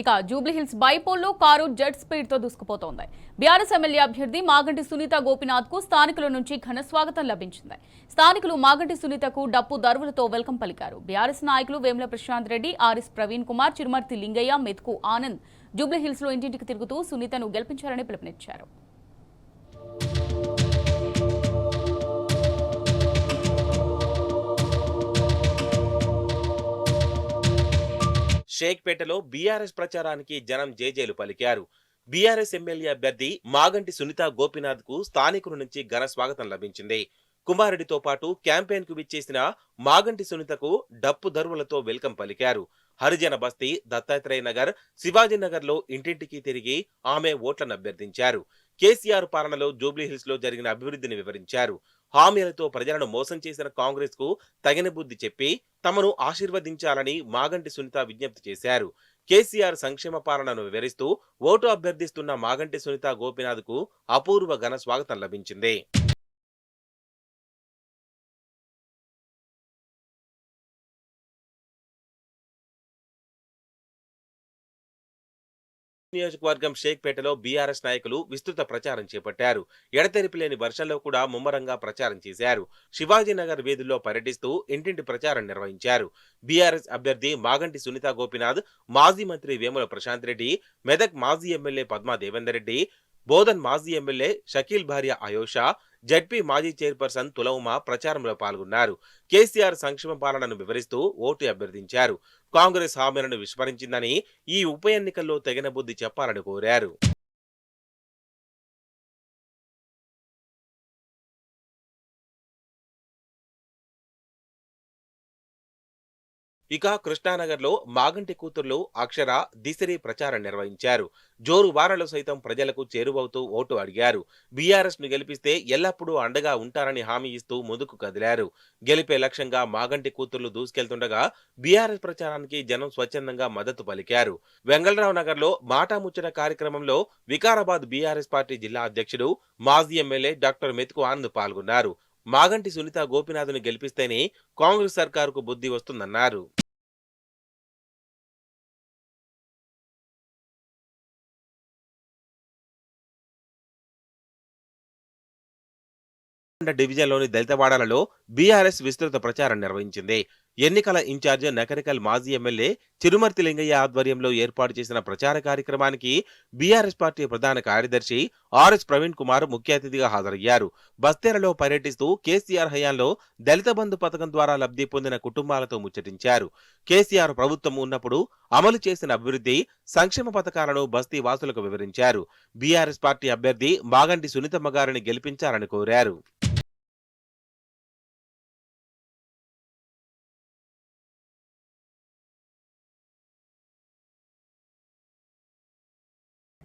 ఇక Jubilee Hills బైపోల్లో car jet speed తో దూసుకుపోతోంది. BRS MLA అభ్యర్థి మాగంటి సునీత గోపీనాథ్ కు స్థానికుల నుంచి ఘన స్వాగతం లభించింది. స్థానికులు మాగంటి సునీతకు డప్పు దరువులతో వెల్కమ్ పలికారు. బీఆర్ఎస్ నాయకులు వేముల ప్రశాంత్ రెడ్డి, ఆర్ఎస్ ప్రవీణ్ కుమార్, చిరుమర్తి లింగయ్య, మెతుకు ఆనంద్ జూబ్లీహిల్స్ లో ఇంటింటికి తిరుగుతూ సునీతను గెలిపించారని పిలుపునిచ్చారు. షేక్పేటలో బీఆర్ఎస్ ప్రచారానికి జనం జేజేలు పలికారు. బీఆర్ఎస్ ఎమ్మెల్యే అభ్యర్థి మాగంటి సునీత గోపీనాథ్ కు స్థానికుల నుంచి ఘన స్వాగతం లభించింది. కుమారుడితో పాటు క్యాంపెయిన్ కు విచ్చేసిన మాగంటి సునీతకు డప్పు దరువులతో వెల్కమ్ పలికారు. హరిజన బస్తీ, దత్తాత్రేయ నగర్, శివాజీనగర్ లో ఇంటింటికి తిరిగి ఆమె ఓట్లను అభ్యర్థించారు. కేసీఆర్ పాలనలో జూబ్లీహిల్స్ లో జరిగిన అభివృద్ధిని వివరించారు. హామీలతో ప్రజలను మోసం చేసిన కాంగ్రెస్ కు తగిన బుద్ధి చెప్పి తమను ఆశీర్వదించాలని మాగంటి సునీత విజ్ఞప్తి చేశారు. కేసీఆర్ సంక్షేమ పాలనను వివరిస్తూ ఓటు అభ్యర్థిస్తున్న మాగంటి సునీత గోపీనాథ్ కు అపూర్వ ఘన స్వాగతం లభించింది. నియోజకవర్గం షేక్పేటలో బీఆర్ఎస్ నాయకులు విస్తృత ప్రచారం చేపట్టారు. ఎడతెరిపి లేని వర్షంలో కూడా ముమ్మరంగా ప్రచారం చేశారు. శివాజీనగర్ వీధుల్లో పర్యటిస్తూ ఇంటింటి ప్రచారం నిర్వహించారు. బీఆర్ఎస్ అభ్యర్థి మాగంటి సునీత గోపీనాథ్, మాజీ మంత్రి వేముల ప్రశాంత్ రెడ్డి, మెదక్ మాజీ ఎమ్మెల్యే పద్మా దేవేందర్ రెడ్డి, బోధన్ మాజీ ఎమ్మెల్యే షకీల్ భార్య ఆయోషా, జడ్పీ మాజీ చైర్పర్సన్ తులౌమా ప్రచారంలో పాల్గొన్నారు. కేసీఆర్ సంక్షేమ పాలనను వివరిస్తూ ఓటు అభ్యర్థించారు. కాంగ్రెస్ హామీలను విస్మరించిందని, ఈ ఉప ఎన్నికల్లో తగిన బుద్ధి చెప్పాలని కోరారు. ఇక కృష్ణానగర్లో మాగంటి కూతుర్లు అక్షర, దిశరి ప్రచారం నిర్వహించారు. జోరు వారాలు సైతం ప్రజలకు చేరువవుతూ ఓటు అడిగారు. బీఆర్ఎస్ ను గెలిపిస్తే ఎల్లప్పుడూ అండగా ఉంటారని హామీ ఇస్తూ ముందుకు కదిలారు. గెలిపే లక్ష్యంగా మాగంటి కూతుర్లు దూసుకెళ్తుండగా బీఆర్ఎస్ ప్రచారానికి జనం స్వచ్ఛందంగా మద్దతు పలికారు. వెంగళరావు నగర్ లో మాటాముచ్చట కార్యక్రమంలో వికారాబాద్ బీఆర్ఎస్ పార్టీ జిల్లా అధ్యక్షుడు, మాజీ ఎమ్మెల్యే డాక్టర్ మెతుకు ఆనంద్ పాల్గొన్నారు. మాగంటి సునీత గోపీనాథ్ను గెలిపిస్తేనే కాంగ్రెస్ సర్కారుకు బుద్ధి వస్తుందన్నారు. డివిజన్లోని దళితవాడలలో బీఆర్ఎస్ విస్తృత ప్రచారం నిర్వహించింది. ఎన్నికల ఇన్ఛార్జ్ నకరికల్ మాజీ ఎమ్మెల్యే చిరుమర్తి లింగయ్య ఆధ్వర్యంలో ఏర్పాటు చేసిన ప్రచార కార్యక్రమానికి బీఆర్ఎస్ పార్టీ ప్రధాన కార్యదర్శి ఆర్ఎస్ ప్రవీణ్ కుమార్ ముఖ్య అతిథిగా హాజరయ్యారు. బస్తేరలో పర్యటిస్తూ కేసీఆర్ హయాంలో దళిత బంధు పథకం ద్వారా లబ్ధి పొందిన కుటుంబాలతో ముచ్చటించారు. కేసీఆర్ ప్రభుత్వం ఉన్నప్పుడు అమలు చేసిన అభివృద్ధి, సంక్షేమ పథకాలను బస్తీ వాసులకు వివరించారు. బీఆర్ఎస్ పార్టీ అభ్యర్థి మాగంటి సునీతమ్మ గారిని గెలిపించాలని కోరారు.